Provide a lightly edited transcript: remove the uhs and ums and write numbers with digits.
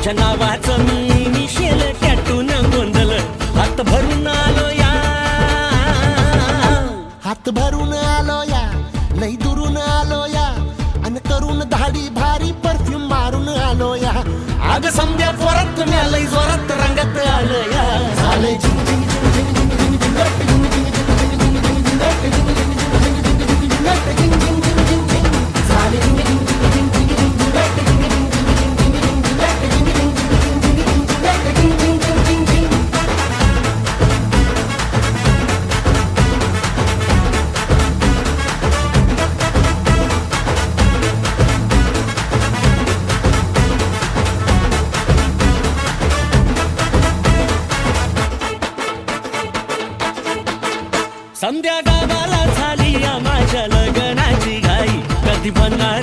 तुझ्या नावाचं मी मिशेल टॅटून गोंधळ हात भरून आलो या, हात भरून आलो या, लई दुरून आलो या, अन करून धाडी भारी परफ्यूम मारून आलो या. अग समद्या पोरात तुम्ही लई जोरात रंगात आलं या. झाले झिंग झिंग झिंग झिंग झिंग झिंग झिंग झिंग झिंग झिंग झिंग संध्या गावाला झाली या माझ्या लग्नाची घाई, कधी म्हणणार